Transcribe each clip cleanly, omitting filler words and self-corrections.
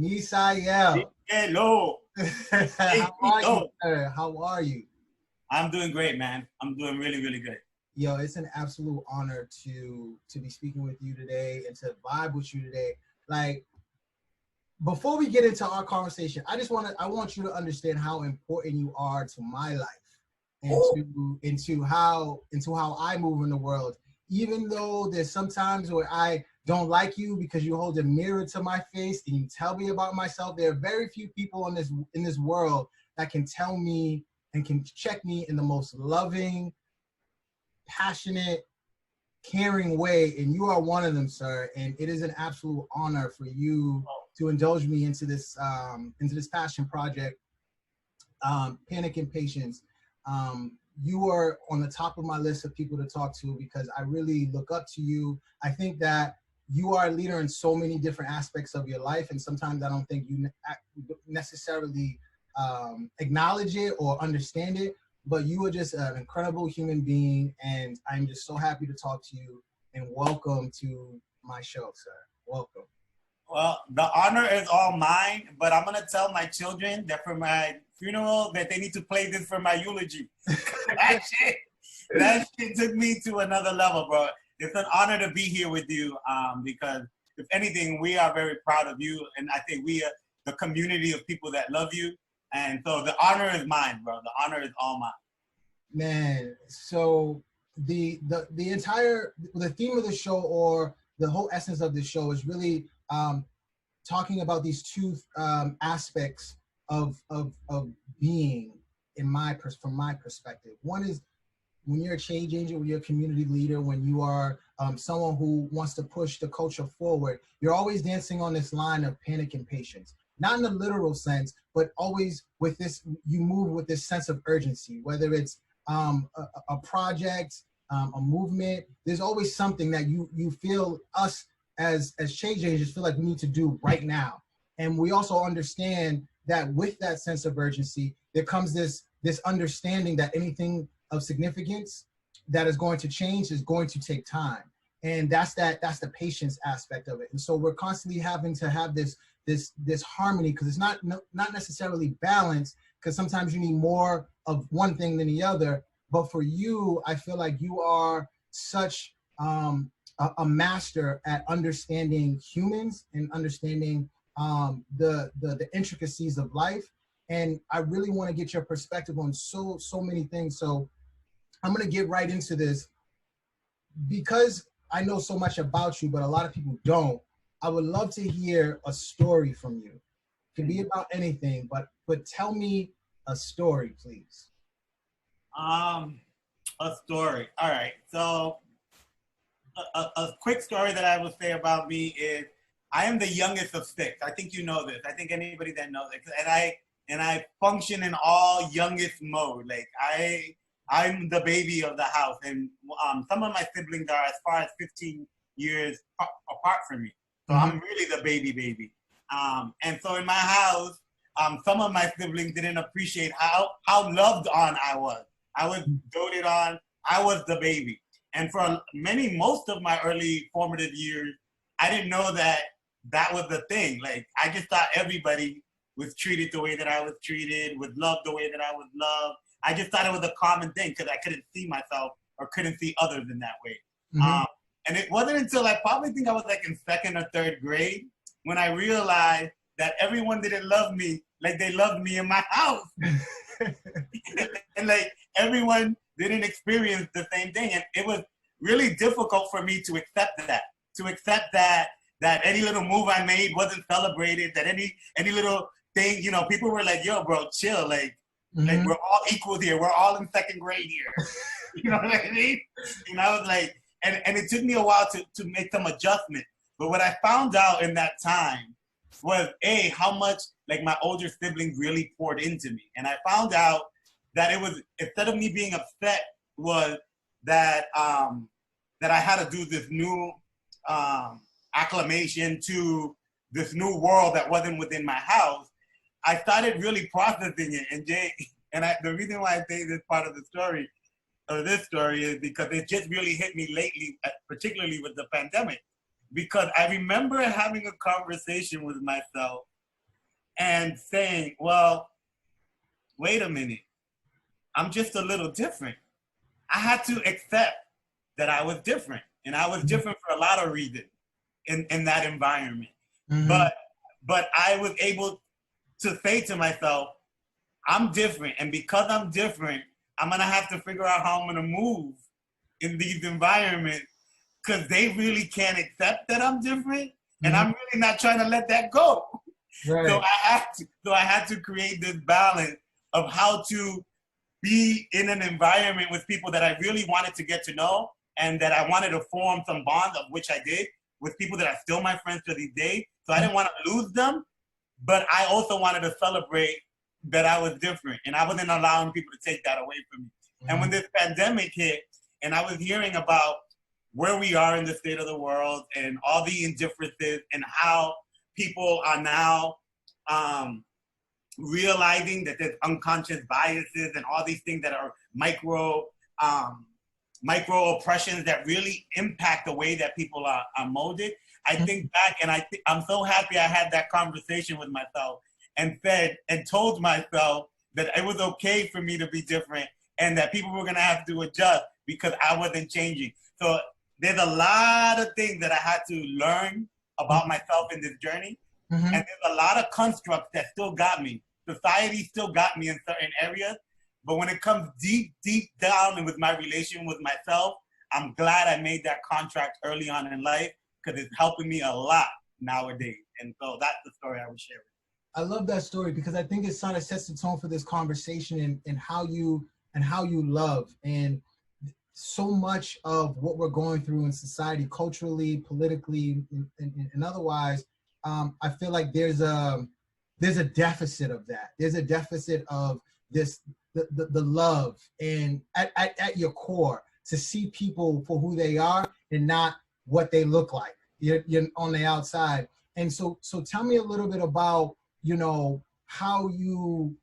Misael. Hello. How are you, sir? How are you? I'm doing great, man. I'm doing really, really good. Yo, it's an absolute honor to be speaking with you today and to vibe with you today. Like, before we get into our conversation, I want you to understand how important you are to my life and into how I move in the world. Even though there's sometimes where I don't like you because you hold a mirror to my face and you tell me about myself, there are very few people in this world that can tell me and can check me in the most loving, passionate, caring way, and you are one of them, sir. And it is an absolute honor for you to indulge me into this passion project, Panic and Patience. You are on the top of my list of people to talk to because I really look up to you. I think that you are a leader in so many different aspects of your life, and sometimes I don't think you necessarily acknowledge it or understand it, but you are just an incredible human being, and I'm just so happy to talk to you, and welcome to my show, sir. Welcome. Well, the honor is all mine, but I'm going to tell my children that for my funeral that they need to play this for my eulogy. that shit took me to another level, bro. It's an honor to be here with you because if anything, we are very proud of you. And I think we are the community of people that love you. And so the honor is mine, bro. The honor is all mine. Man, so the theme of the show, or the whole essence of the show, is really talking about these two aspects of being from my perspective. One is when you're a change agent, when you're a community leader, when you are someone who wants to push the culture forward, you're always dancing on this line of panic and patience. Not in the literal sense, but always with this, you move with this sense of urgency, whether it's a project, a movement. There's always something that you feel us as change agents feel like we need to do right now. And we also understand that with that sense of urgency, there comes this understanding that anything of significance that is going to change is going to take time. And that's the patience aspect of it. And so we're constantly having to have this harmony, because it's not necessarily balance, because sometimes you need more of one thing than the other. But for you, I feel like you are such a master at understanding humans and understanding the intricacies of life. And I really want to get your perspective on so many things. So I'm going to get right into this because I know so much about you, but a lot of people don't. I would love to hear a story from you. It can be about anything, but tell me a story, please. A story. All right. So a quick story that I will say about me is I am the youngest of six. I think you know this. I think anybody that knows it. And I function in all youngest mode. Like I'm the baby of the house, and some of my siblings are as far as 15 years apart from me. So I'm really the baby. And so in my house, some of my siblings didn't appreciate how loved on I was. I was doted on. I was the baby. And for most of my early formative years, I didn't know that was the thing. Like, I just thought everybody was treated the way that I was treated, was loved the way that I was loved. I just thought it was a common thing because I couldn't see myself or couldn't see others in that way. And it wasn't until I probably think I was like in second or third grade when I realized that everyone didn't love me like they loved me in my house. And like everyone didn't experience the same thing. And it was really difficult for me to accept that any little move I made wasn't celebrated, that any little thing, people were like, yo, bro, chill. Like we're all equals here. We're all in second grade here. You know what I mean? And I was like, and it took me a while to make some adjustments. But what I found out in that time was how much like my older siblings really poured into me. And I found out that it was, instead of me being upset, was that that I had to do this new acclimation to this new world that wasn't within my house. I started really processing it. And the reason why I say this part of the story, or this story, is because it just really hit me lately, particularly with the pandemic. Because I remember having a conversation with myself and saying, well, wait a minute, I'm just a little different. I had to accept that I was different. And I was different for a lot of reasons in that environment. Mm-hmm. But I was able to say to myself, I'm different. And because I'm different, I'm gonna have to figure out how I'm gonna move in these environments because they really can't accept that I'm different. And I'm really not trying to let that go. Right. So I had to create this balance of how to be in an environment with people that I really wanted to get to know and that I wanted to form some bonds, of which I did, with people that are still my friends to this day. So I didn't want to lose them, but I also wanted to celebrate that I was different, and I wasn't allowing people to take that away from me. And when this pandemic hit, and I was hearing about where we are in the state of the world and all the indifferences and how people are now realizing that there's unconscious biases and all these things that are micro oppressions that really impact the way that people are molded. I think back and I'm so happy I had that conversation with myself and said and told myself that it was okay for me to be different and that people were gonna have to adjust because I wasn't changing. So there's a lot of things that I had to learn about myself in this journey. And there's a lot of constructs that still got me. Society still got me in certain areas. But when it comes deep, deep down and with my relation with myself, I'm glad I made that contract early on in life because it's helping me a lot nowadays. And so that's the story I was sharing. I love that story because I think it sort of sets the tone for this conversation and how you love. And so much of what we're going through in society, culturally, politically, and otherwise, I feel like there's a deficit of that. There's a deficit of this the love and at your core to see people for who they are and not what they look like. You're on the outside. And so tell me a little bit about, you know, how you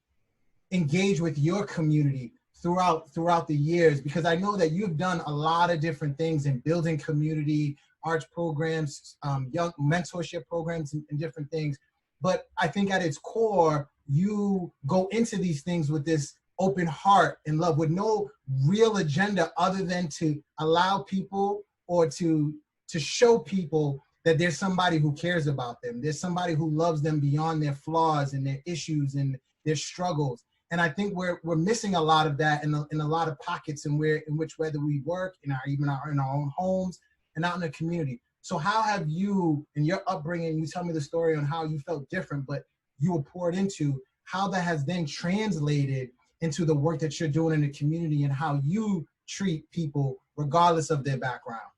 engage with your community throughout the years, because I know that you've done a lot of different things in building community, arts programs, young mentorship programs, and different things. But I think at its core, you go into these things with this open heart and love, with no real agenda other than to allow people or to show people that there's somebody who cares about them. There's somebody who loves them beyond their flaws and their issues and their struggles. And I think we're missing a lot of that in a lot of pockets in which whether we work in our own homes and out in the community. So how have you, in your upbringing, you tell me the story on how you felt different, but you were poured into, how that has then translated into the work that you're doing in the community and how you treat people regardless of their background?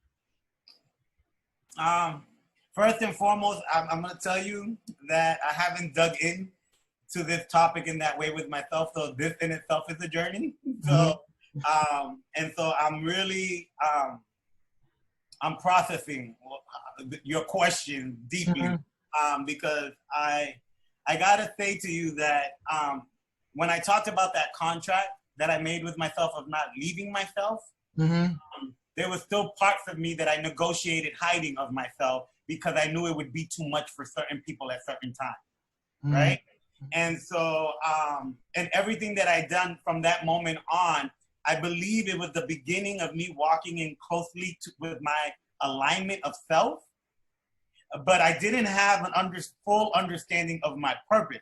First and foremost, I'm going to tell you that I haven't dug in to this topic in that way with myself. So this in itself is a journey. So, and so I'm really, I'm processing your question deeply because I gotta say to you that when I talked about that contract that I made with myself of not leaving myself, there was still parts of me that I negotiated hiding of myself because I knew it would be too much for certain people at certain times, right? And so, and everything that I done from that moment on, I believe it was the beginning of me walking in closely with my alignment of self, but I didn't have an full understanding of my purpose.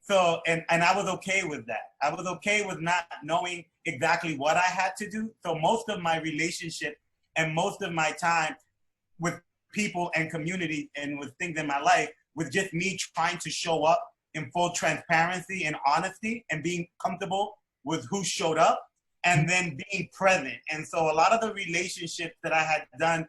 So, and I was okay with that. I was okay with not knowing exactly what I had to do. So most of my relationship and most of my time with people and community and with things in my life was just me trying to show up in full transparency and honesty and being comfortable with who showed up and then being present. And so a lot of the relationships that I had done,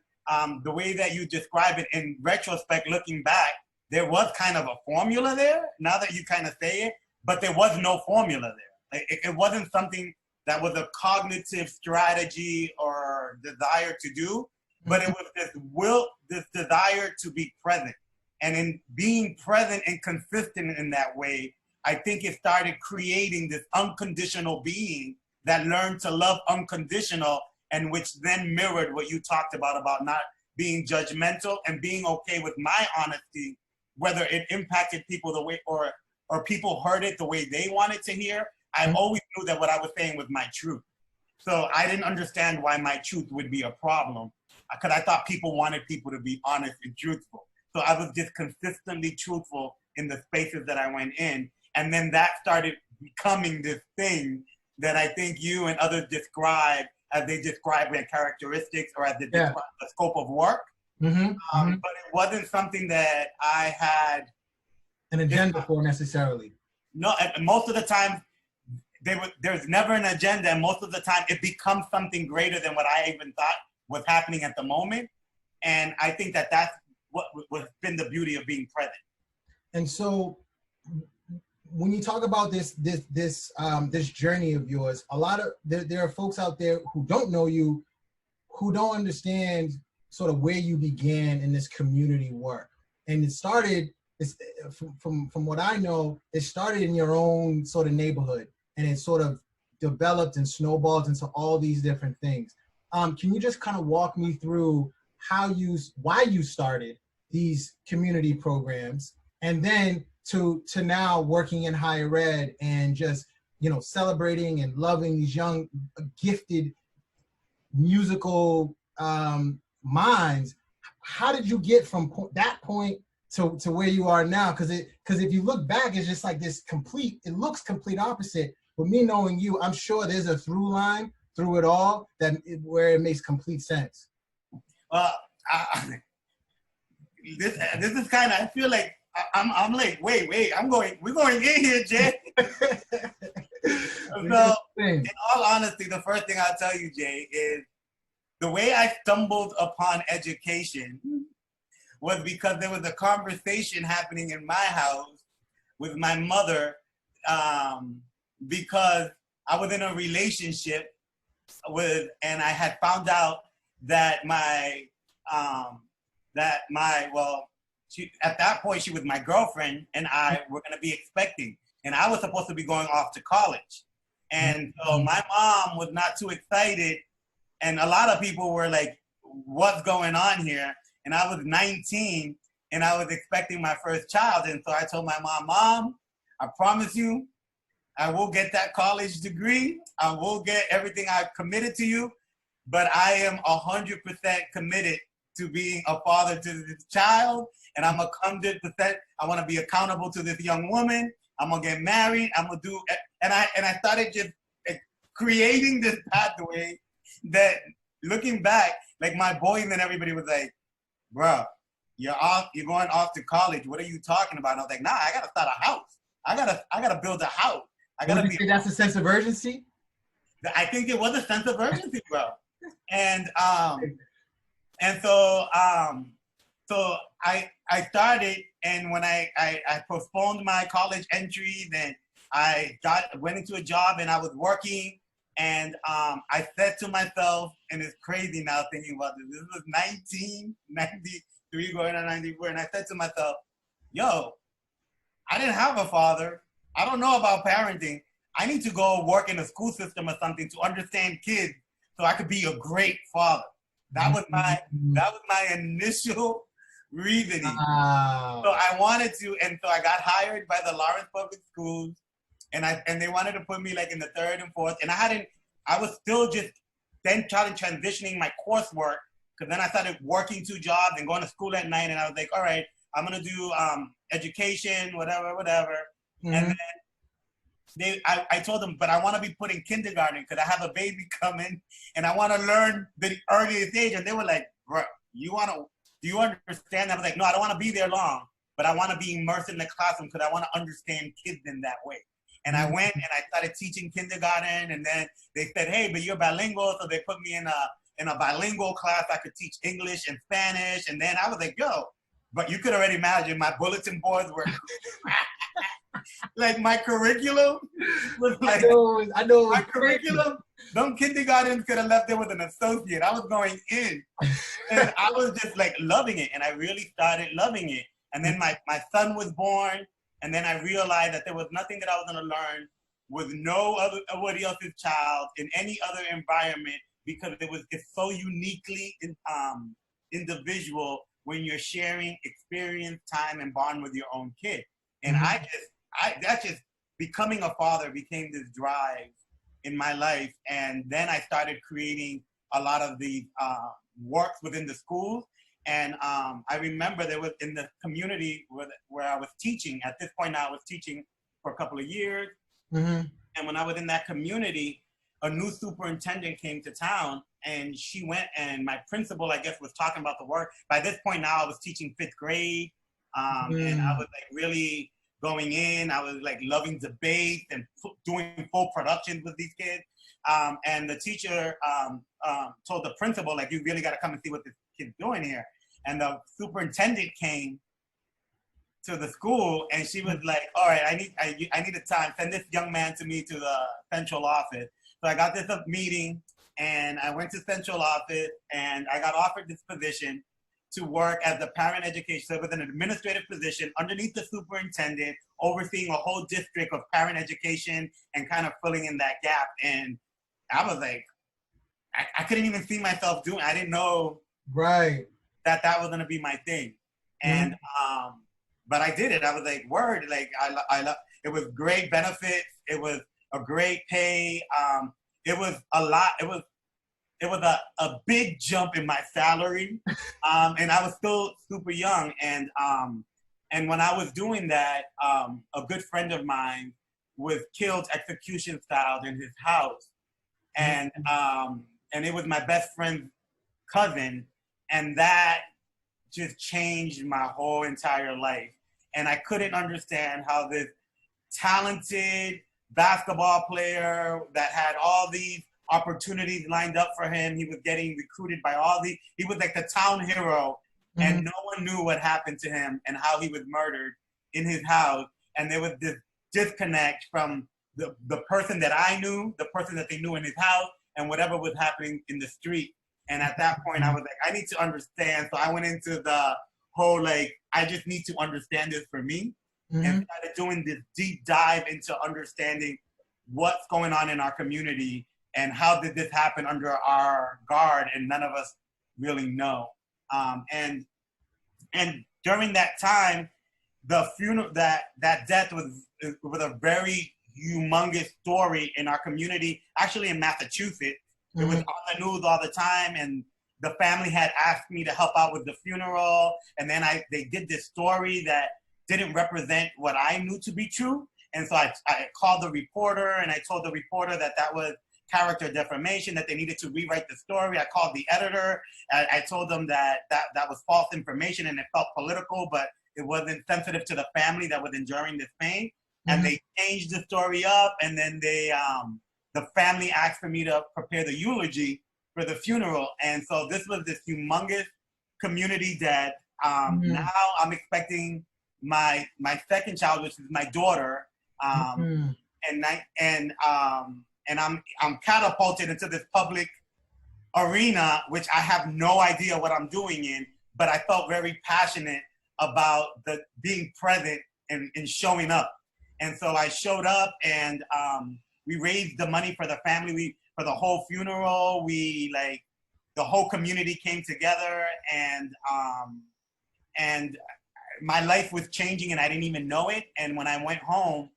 the way that you describe it in retrospect, looking back, there was kind of a formula there, now that you kind of say it, but there was no formula there. It wasn't something that was a cognitive strategy or desire to do, but it was this desire to be present. And in being present and consistent in that way, I think it started creating this unconditional being that learned to love unconditional, and which then mirrored what you talked about not being judgmental and being okay with my honesty whether it impacted people the way, or people heard it the way they wanted to hear, I always knew that what I was saying was my truth. So I didn't understand why my truth would be a problem, because I thought people wanted people to be honest and truthful. So I was just consistently truthful in the spaces that I went in. And then that started becoming this thing that I think you and others describe as they describe their characteristics, or as they describe the scope of work. But it wasn't something that I had an agenda for necessarily. No, most of the time, there's never an agenda, and most of the time it becomes something greater than what I even thought was happening at the moment. And I think that that's what's been the beauty of being present. And so, when you talk about this journey of yours, a lot of there are folks out there who don't know you, who don't understand sort of where you began in this community work. And it started, from what I know, it started in your own sort of neighborhood, and it sort of developed and snowballed into all these different things. Can you just kind of walk me through why you started these community programs, and then to now working in higher ed and just, celebrating and loving these young, gifted musical minds? How did you get from that point to where you are now? Because if you look back, it's just like this it looks complete opposite. But me knowing you, I'm sure there's a through line through it all where it makes complete sense. This is kind of, I feel like I'm like, wait, we're going in here, Jay. So, in all honesty, the first thing I'll tell you, Jay, is the way I stumbled upon education was because there was a conversation happening in my house with my mother, because I was in a relationship and I had found out that at that point, she was my girlfriend, and I were going to be expecting, and I was supposed to be going off to college. And so my mom was not too excited, and a lot of people were like, what's going on here? And I was 19, and I was expecting my first child. And so I told my Mom, I promise you, I will get that college degree. I will get everything I've committed to you, but I am 100% committed to being a father to this child. And I'm 100%, I want to be accountable to this young woman. I'm going to get married. I'm going to do, and I started just creating this pathway that, looking back, like my boys and everybody was like, bro, you're going off to college. What are you talking about? And I was like, nah, I got to start a house. I got to build a house. I got to be. That's a sense of urgency? I think it was a sense of urgency, bro. And so I started, and when I postponed my college entry, then I went into a job, and I was working, and I said to myself, and it's crazy now thinking about this, this was 1993 going on 94, and I said to myself, yo, I didn't have a father. I don't know about parenting. I need to go work in a school system or something to understand kids so I could be a great father. That was my initial reasoning. Wow. So I wanted to, and so I got hired by the Lawrence Public Schools, and they wanted to put me like in the 3rd and 4th, and I was still just then trying transitioning my coursework, because then I started working 2 jobs and going to school at night, and I was like, all right, I'm gonna do education, whatever. Mm-hmm. And then I told them, but I want to be put in kindergarten because I have a baby coming, and I want to learn the earliest age. And they were like, bro, do you understand? I was like, no, I don't want to be there long, but I want to be immersed in the classroom because I want to understand kids in that way. And I went and I started teaching kindergarten, and then they said, hey, but you're bilingual, so they put me in a bilingual class. I could teach English and Spanish, and then I was like, yo, but you could already imagine my bulletin boards were like my curriculum was like, I know my curriculum. Them kindergartens could have left there with an associate. I was going in, and I was just like loving it, and I really started loving it. And then my son was born, and then I realized that there was nothing that I was going to learn with nobody else's child in any other environment, because it's so uniquely individual, when you're sharing experience, time, and bond with your own kid. And that's just becoming a father became this drive in my life. And then I started creating a lot of the works within the schools. And I remember there was in the community where I was teaching, at this point now I was teaching for a couple of years. And when I was in that community, a new superintendent came to town, and she went, and my principal, I guess, was talking about the work. By this point now I was teaching 5th grade. And I was like really going in. I was like loving debate and doing full productions with these kids. And the teacher told the principal, like, you really got to come and see what this kid's doing here. And the superintendent came to the school, and she was like, all right, I need a time. Send this young man to me to the central office. So I got this meeting, and I went to central office, and I got offered this position to work as the parent education, so with an administrative position underneath the superintendent, overseeing a whole district of parent education and kind of filling in that gap. And I was like, I couldn't even see myself doing. I didn't know that was gonna be my thing. And but I did it. I was like, word, like I love. It was great benefits. It was a great pay. It was a lot. It was a big jump in my salary, and I was still super young. And when I was doing that, a good friend of mine was killed execution style in his house, and it was my best friend's cousin, and that just changed my whole entire life. And I couldn't understand how this talented basketball player that had all these opportunities lined up for him, he was getting recruited by he was like the town hero, and no one knew what happened to him and how he was murdered in his house. And there was this disconnect from the person that I knew, the person that they knew in his house, and whatever was happening in the street. And at that point, I was like, I need to understand. So I went into the whole, like, I just need to understand this for me. And started doing this deep dive into understanding what's going on in our community and how did this happen under our guard, and none of us really know. And during that time, the funeral, that death was a very humongous story in our community, actually in Massachusetts. It was on the news all the time, and the family had asked me to help out with the funeral. And then they did this story that didn't represent what I knew to be true. And so I called the reporter, and I told the reporter that was character defamation, that they needed to rewrite the story. I called the editor. I told them that was false information, and it felt political, but it wasn't sensitive to the family that was enduring this pain. And they changed the story up, and then the family asked for me to prepare the eulogy for the funeral. And so this was this humongous community death. Now I'm expecting my second child, which is my daughter, and I'm catapulted into this public arena, which I have no idea what I'm doing in, but I felt very passionate about being present and showing up. And so I showed up, and we raised the money for the family, for the whole funeral. The whole community came together, and my life was changing, and I didn't even know it. And when I went home,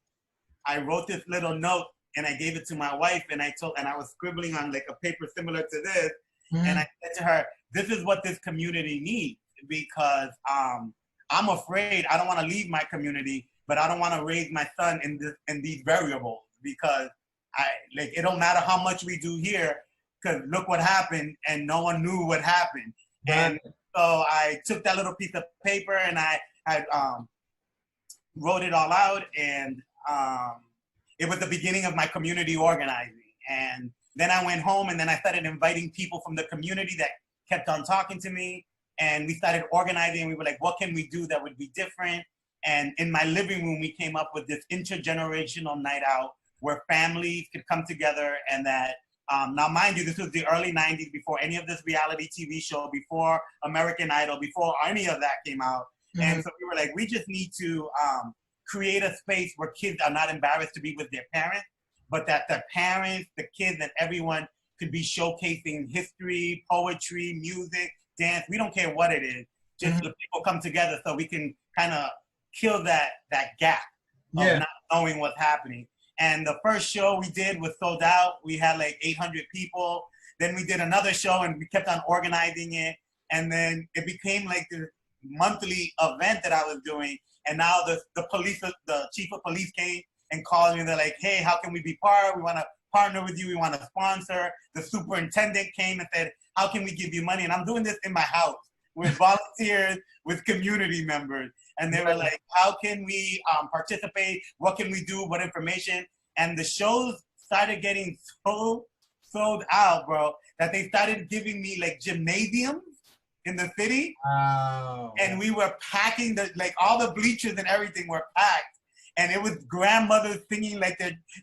I wrote this little note, and I gave it to my wife, and I was scribbling on like a paper similar to this. And I said to her, this is what this community needs, because I'm afraid I don't want to leave my community, but I don't want to raise my son in these variables, because it don't matter how much we do here, because look what happened, and no one knew what happened. And so I took that little piece of paper, and I wrote it all out, and it was the beginning of my community organizing. And then I went home, and then I started inviting people from the community that kept on talking to me, and we started organizing. We were like, what can we do that would be different? And in my living room, we came up with this intergenerational night out where families could come together, and that, now mind you, this was the early 90s, before any of this reality TV show, before American Idol, before any of that came out. And so we were like, we just need to create a space where kids are not embarrassed to be with their parents, but that the parents, the kids, and everyone could be showcasing history, poetry, music, dance. We don't care what it is. just the people come together so we can kind of kill that gap of not knowing what's happening. And the first show we did was sold out. We had like 800 people. Then we did another show and we kept on organizing it. And then it became like this monthly event that I was doing. And now the chief of police came and called me. They're like, hey, how can we be part? We want to partner with you. We want to sponsor. The superintendent came and said, how can we give you money? And I'm doing this in my house with volunteers, with community members. And they were like, how can we participate? What can we do? What information? And the shows started getting so sold out, bro, that they started giving me like gymnasiums in the city. Wow. And we were packing like all the bleachers and everything were packed. And it was grandmothers singing like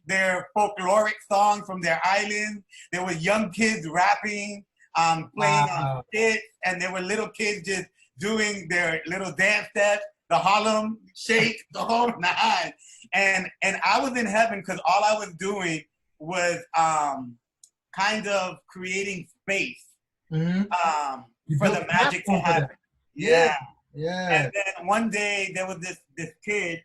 their folkloric songs from their island. There were young kids rapping, playing on skits, and there were little kids just doing their little dance steps, the Harlem Shake, the whole nine. And I was in heaven because all I was doing was kind of creating space for the magic to happen. Yeah. And then one day there was this kid,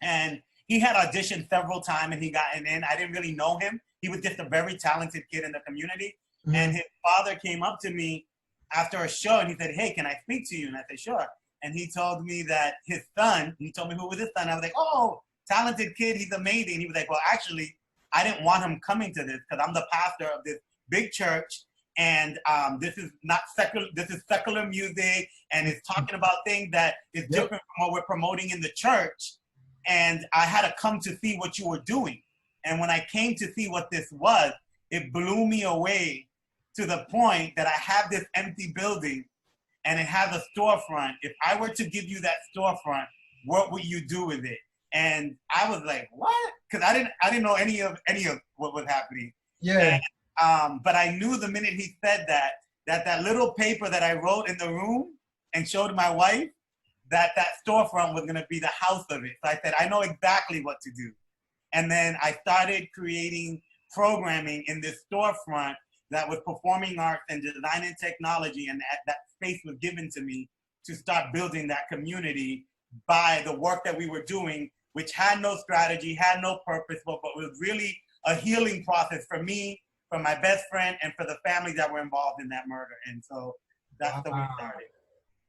and he had auditioned several times and he gotten in. I didn't really know him. He was just a very talented kid in the community. And his father came up to me after a show and he said, hey, can I speak to you? And I said, sure. And he told me that his son, he told me who was his son. I was like, oh, talented kid, he's amazing. And he was like, well, actually, I didn't want him coming to this because I'm the pastor of this big church. And this is not secular, this is secular music, and it's talking about things that is different from what we're promoting in the church. And I had to come to see what you were doing. And when I came to see what this was, it blew me away to the point that I have this empty building and it has a storefront. If I were to give you that storefront, what would you do with it? And I was like, what? Because I didn't know any of what was happening. Yeah. And, but I knew the minute he said that little paper that I wrote in the room and showed my wife, that storefront was gonna be the house of it. So I said, I know exactly what to do. And then I started creating programming in this storefront that was performing arts and design and technology, and that space was given to me to start building that community by the work that we were doing, which had no strategy, had no purpose, but was really a healing process for me, for my best friend, and for the families that were involved in that murder. And so that's the way we started.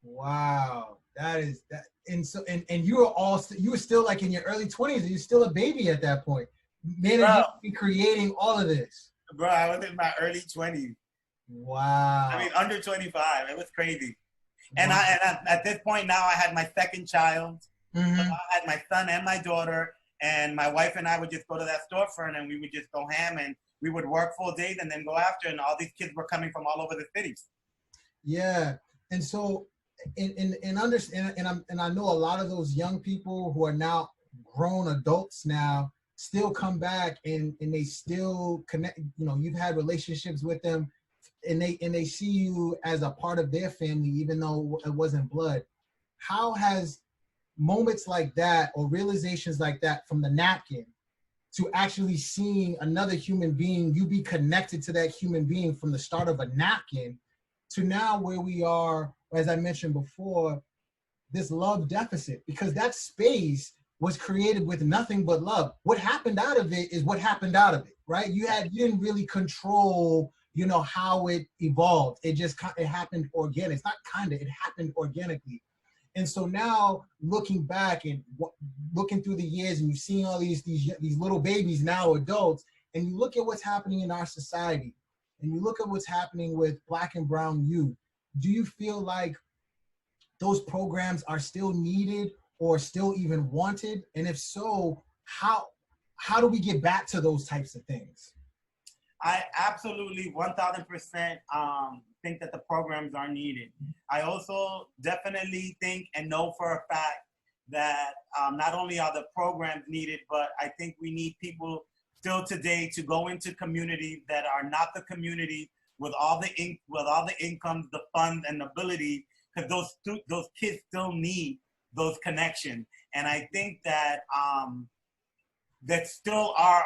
Wow, that is that. And so, and you were still like in your early 20s. You're still a baby at that point, managing creating all of this. Bro, I was in my early 20s. Wow. I mean, under 25. It was crazy. And at this point now, I had my second child. So I had my son and my daughter, and my wife and I would just go to that storefront and we would just go ham, and we would work full days and then go after. And all these kids were coming from all over the cities. Yeah, and so, and I know a lot of those young people who are now grown adults now still come back and they still connect. You know, you've had relationships with them, and they see you as a part of their family, even though it wasn't blood. How has moments like that or realizations like that from the napkin to actually seeing another human being, you be connected to that human being from the start of a napkin to now where we are, as I mentioned before, this love deficit, because that space was created with nothing but love. What happened out of it is what happened out of it, right? You didn't really control, you know, how it evolved. It happened organic. It's not it happened organically. And so now looking back and looking through the years, and you've seen all these little babies now adults, and you look at what's happening in our society, and you look at what's happening with Black and brown youth, do you feel like those programs are still needed or still even wanted? And if so, how do we get back to those types of things? I absolutely 1000% think that the programs are needed. I also definitely think and know for a fact that not only are the programs needed, but I think we need people still today to go into communities that are not the community with all the incomes, the funds, and the ability, because those kids still need those connections. And I think that that still are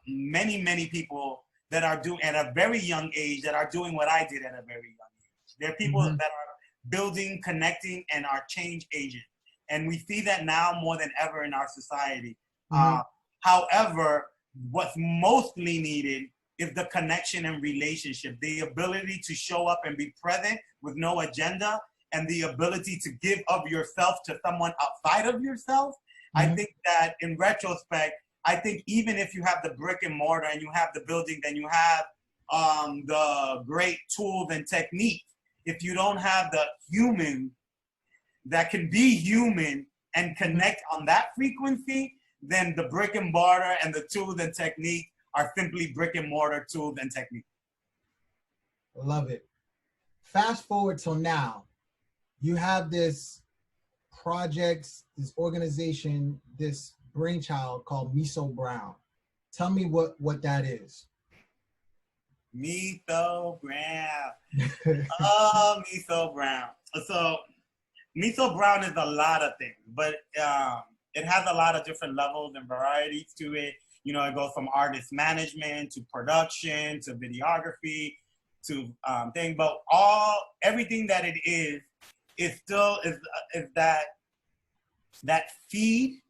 many people that are doing at a very young age that are doing what I did at a very young age. There are people that are building, connecting, and are change agents. And we see that now more than ever in our society. However, what's mostly needed is the connection and relationship, the ability to show up and be present with no agenda, and the ability to give of yourself to someone outside of yourself. I think that in retrospect, I think even if you have the brick and mortar and you have the building, then you have the great tools and techniques. If you don't have the human that can be human and connect on that frequency, then the brick and mortar and the tools and techniques are simply brick and mortar tools and techniques. Love it. Fast forward till now, you have this project, this organization, this brainchild called Misael Brown. Tell me what that is. Misael Brown. Oh, Misael Brown. So Misael Brown is a lot of things, but it has a lot of different levels and varieties to it. You know, it goes from artist management to production to videography to thing, but everything that it is still that feed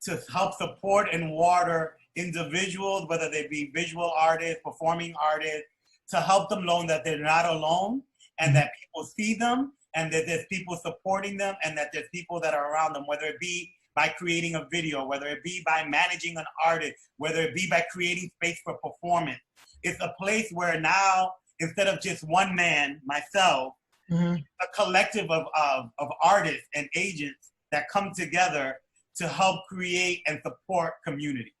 to help support and water individuals, whether they be visual artists, performing artists, to help them know that they're not alone, and that people see them, and that there's people supporting them, and that there's people that are around them, whether it be by creating a video, whether it be by managing an artist, whether it be by creating space for performance. It's a place where now, instead of just one man, myself, a collective of artists and agents that come together to help create and support community.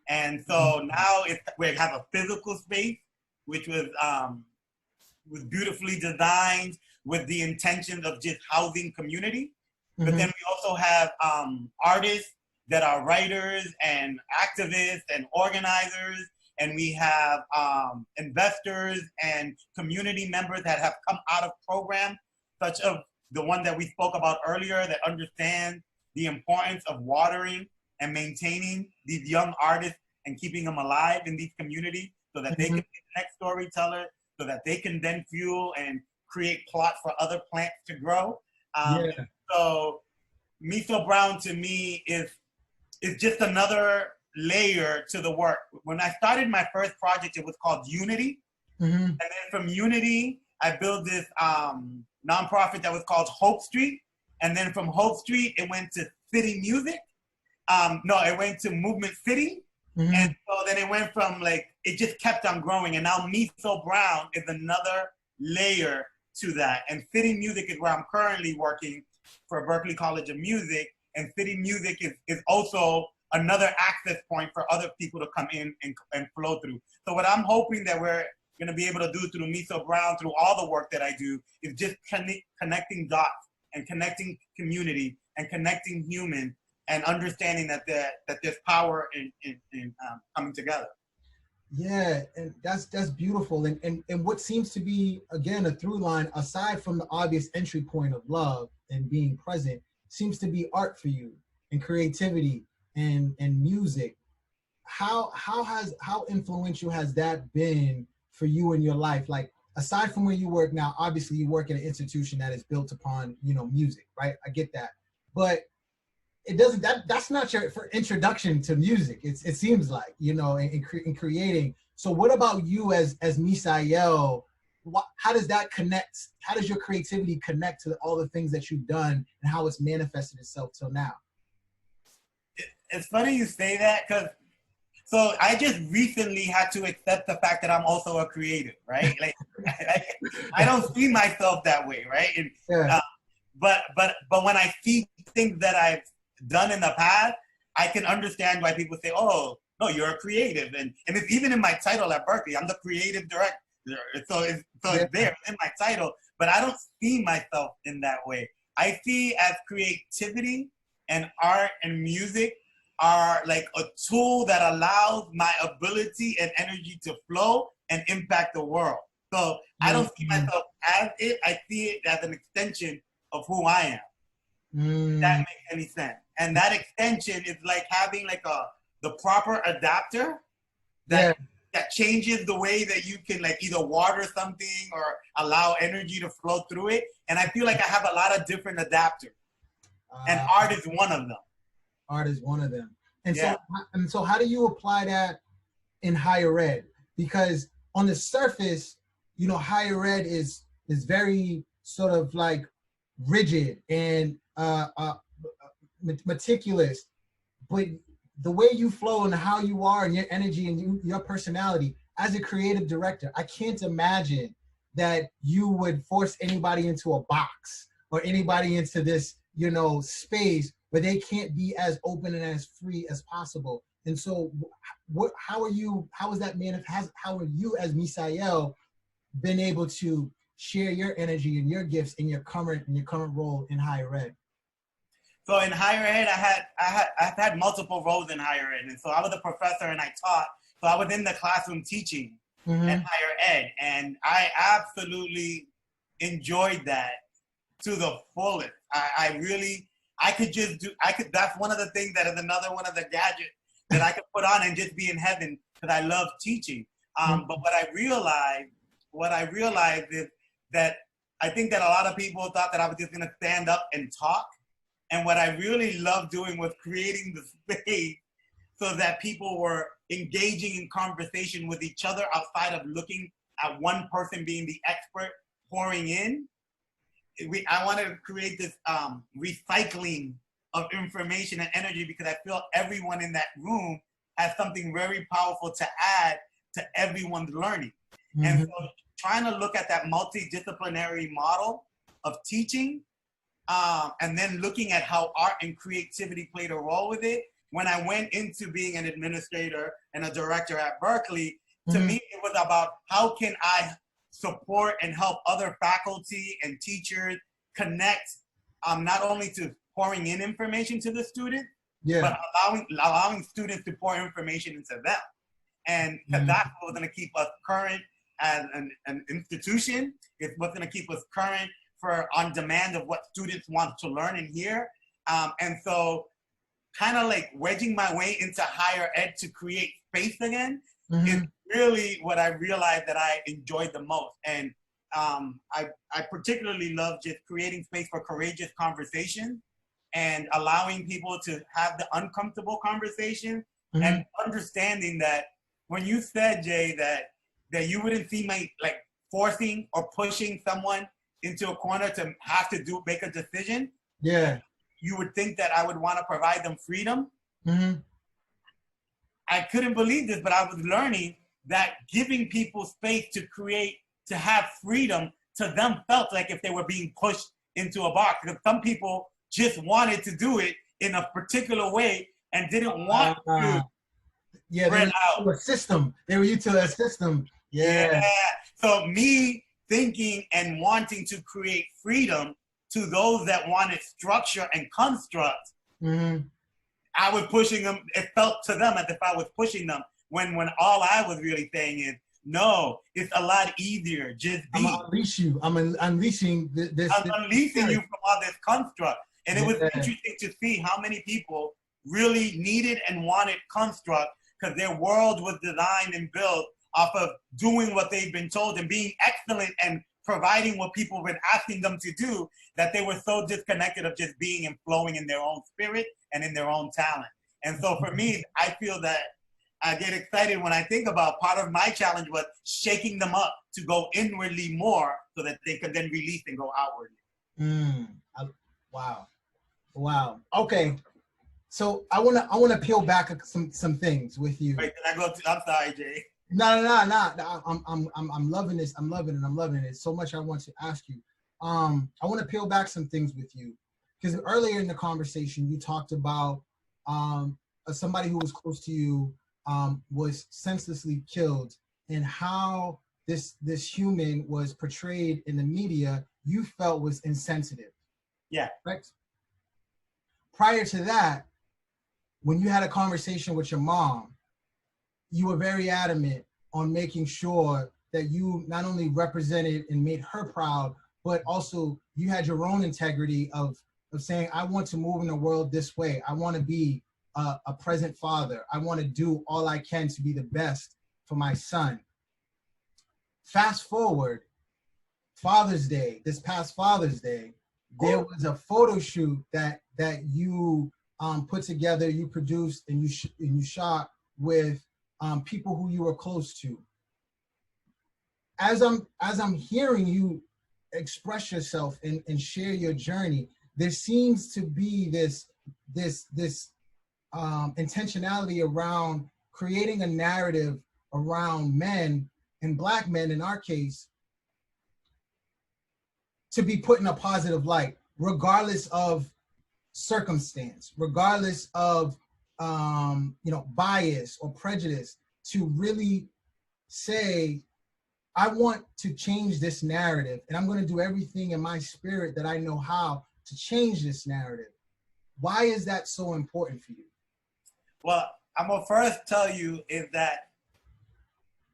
And so now we have a physical space, which was beautifully designed with the intentions of just housing community. But then we also have artists that are writers and activists and organizers. And we have investors and community members that have come out of programs, such as the one that we spoke about earlier, that understand the importance of watering and maintaining these young artists and keeping them alive in these communities so that they can be the next storyteller, so that they can then fuel and create plots for other plants to grow. So Misael Brown to me is just another layer to the work. When I started my first project, it was called Unity. And then from Unity, I built this nonprofit that was called Hope Street. And then from Hope Street, it went to City Music. It went to Movement City. And so then it went from it just kept on growing. And now Misael Brown is another layer to that. And City Music is where I'm currently working for Berklee College of Music. And City Music is also another access point for other people to come in and flow through. So what I'm hoping that we're going to be able to do through Misael Brown, through all the work that I do, is just connecting dots and connecting community and connecting human and understanding that there's power in coming together. Yeah, and that's beautiful. And what seems to be, again, a through line, aside from the obvious entry point of love and being present, seems to be art for you and creativity and music. How influential has that been for you in your life? Like, aside from where you work now, obviously you work at an institution that is built upon, music, right? I get that. But it doesn't, that's not your introduction to music. It seems like, in creating. So what about you as Misael? How does that connect? How does your creativity connect to all the things that you've done and how it's manifested itself till now? It's funny you say that, because so I just recently had to accept the fact that I'm also a creative, right? Like I don't see myself that way, right? And, but when I see things that I've done in the past, I can understand why people say, "Oh, no, you're a creative," and it's even in my title at Berklee. I'm the creative director, so it's there in my title. But I don't see myself in that way. I see as creativity and art and music are like a tool that allows my ability and energy to flow and impact the world. So I don't see myself as it. I see it as an extension of who I am. If that makes any sense. And that extension is like having the proper adapter that that changes the way that you can like either water something or allow energy to flow through it. And I feel like I have a lot of different adapters, and art is one of them. Art is one of them. And Yeah. so how do you apply that in higher ed? Because on the surface, you know, higher ed is very sort of like rigid and meticulous, but the way you flow and how you are and your energy and your personality as a creative director, I can't imagine that you would force anybody into a box or anybody into this, you know, space where they can't be as open and as free as possible. And so how are you as Misael been able to share your energy and your gifts in your current role in higher ed? So in higher ed, I've had multiple roles in higher ed. And so I was a professor and I taught. So I was in the classroom teaching at higher ed. And I absolutely enjoyed that to the fullest. That's one of the things that is another one of the gadgets that I could put on and just be in heaven because I love teaching. But what I realized is that I think that a lot of people thought that I was just gonna stand up and talk. And what I really loved doing was creating the space so that people were engaging in conversation with each other outside of looking at one person being the expert pouring in. I wanted to create this recycling of information and energy because I feel everyone in that room has something very powerful to add to everyone's learning. And so trying to look at that multidisciplinary model of teaching and then looking at how art and creativity played a role with it. When I went into being an administrator and a director at Berkeley, to me, it was about how can I support and help other faculty and teachers connect not only to pouring in information to the student, but allowing students to pour information into them. And that's what's going to keep us current as an institution. It's what's going to keep us current for on demand of what students want to learn and hear. And so kind of like wedging my way into higher ed to create space again is really what I realized that I enjoyed the most. And I particularly love just creating space for courageous conversation and allowing people to have the uncomfortable conversation and understanding that when you said, Jay, that you wouldn't see me like forcing or pushing someone into a corner to have to make a decision. Yeah. You would think that I would want to provide them freedom. I couldn't believe this, but I was learning that giving people space to have freedom to them felt like if they were being pushed into a box. Because some people just wanted to do it in a particular way and didn't want to spread out. A system. They were used to a system. Yeah. So me thinking and wanting to create freedom to those that wanted structure and construct, I was pushing them. It felt to them as if I was pushing them when all I was really saying is, no, it's a lot easier. Just be. I'm gonna unleash you. I'm unleashing this. I'm unleashing you from all this construct. And it was interesting to see how many people really needed and wanted construct because their world was designed and built off of doing what they've been told and being excellent and providing what people have been asking them to do, that they were so disconnected of just being and flowing in their own spirit and in their own talent. And so for me, I feel that I get excited when I think about part of my challenge was shaking them up to go inwardly more so that they could then release and go outwardly. Wow. Okay. So I wanna peel back some things with you. Wait, can I go I'm sorry, Jay. No. I'm loving this. I'm loving it. So much I want to ask you. I want to peel back some things with you because earlier in the conversation you talked about somebody who was close to you was senselessly killed and how this human was portrayed in the media you felt was insensitive. Yeah. Right. Prior to that, when you had a conversation with your mom, you were very adamant on making sure that you not only represented and made her proud, but also you had your own integrity of saying, I want to move in the world this way. I want to be a present father. I want to do all I can to be the best for my son. Fast forward, Father's Day, this past Father's Day, there was a photo shoot that you put together, you produced, and you shot with people who you were close to. As I'm hearing you express yourself and share your journey, there seems to be this intentionality around creating a narrative around men, and Black men in our case, to be put in a positive light, regardless of circumstance, regardless of bias or prejudice, to really say, I want to change this narrative, and I'm going to do everything in my spirit that I know how to change this narrative. Why is that so important for you? Well, I'm going to first tell you is that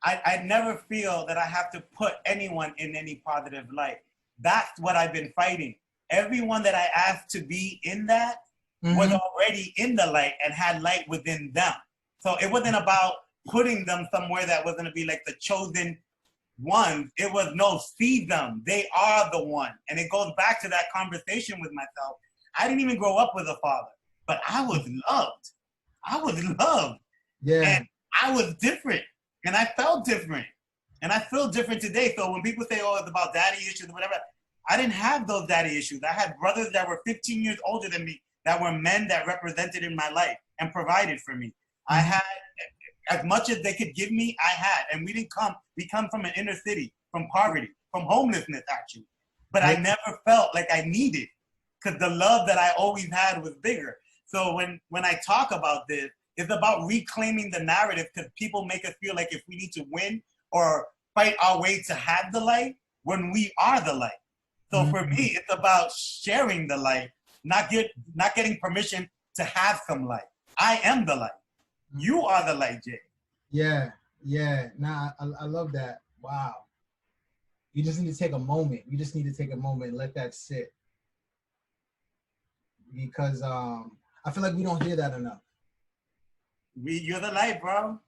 I never feel that I have to put anyone in any positive light. That's what I've been fighting. Everyone that I asked to be in that was already in the light and had light within them. So it wasn't about putting them somewhere that was going to be like the chosen ones. It was, no, see them. They are the one. And it goes back to that conversation with myself. I didn't even grow up with a father, but I was loved. I was loved. Yeah. And I was different. And I felt different. And I feel different today. So when people say, oh, it's about daddy issues or whatever, I didn't have those daddy issues. I had brothers that were 15 years older than me, that were men that represented in my life and provided for me. I had, as much as they could give me, I had. And we come from an inner city, from poverty, from homelessness, actually. But I never felt like I needed, because the love that I always had was bigger. So when I talk about this, it's about reclaiming the narrative, because people make us feel like if we need to win or fight our way to have the light, when we are the light. So for me, it's about sharing the light, not getting permission to have some light. I am the light. You are the light, Jay. Yeah. Nah, I love that. Wow. You just need to take a moment. You just need to take a moment and let that sit. Because I feel like we don't hear that enough. You're the light, bro.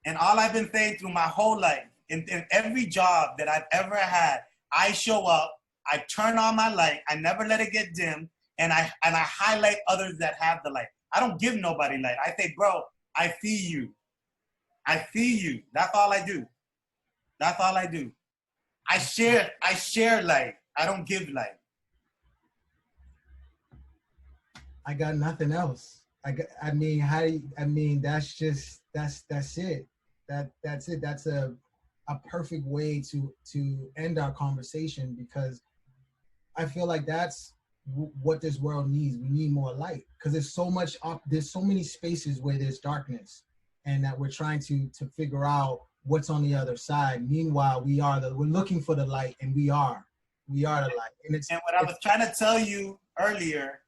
And all I've been saying through my whole life, in every job that I've ever had, I show up, I turn on my light, I never let it get dim, and I highlight others that have the light. I don't give nobody light. I say, bro, I see you. I see you. That's all I do. That's all I do. I share light. I don't give light. I got nothing else. I mean, that's it. That's it. That's a perfect way to end our conversation, because I feel like that's what this world needs. We need more light, because there's so many spaces where there's darkness, and that we're trying to figure out what's on the other side. Meanwhile, we're looking for the light, and we are the light. And what I was trying to tell you earlier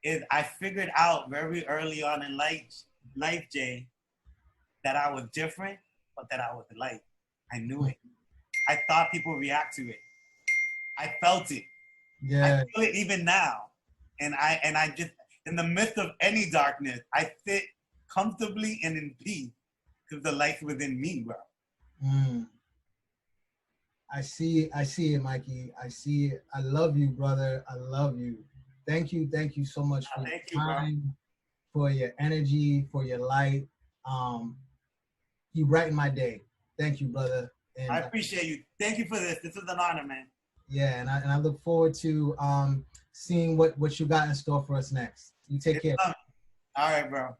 is I figured out very early on in life, Jay, that I was different, but that I was the light. I knew it. I thought people react to it. I felt it. Yeah. I feel it even now. And I just, in the midst of any darkness, I sit comfortably and in peace, because the light's within me, bro. I see it, Mikey. I see it. I love you, brother. I love you. Thank you so much for your time, for your energy, for your light. You brighten my day. Thank you, brother. And I appreciate you. Thank you for this. This is an honor, man. Yeah, and I look forward to seeing what you got in store for us next. You take care. All right, bro.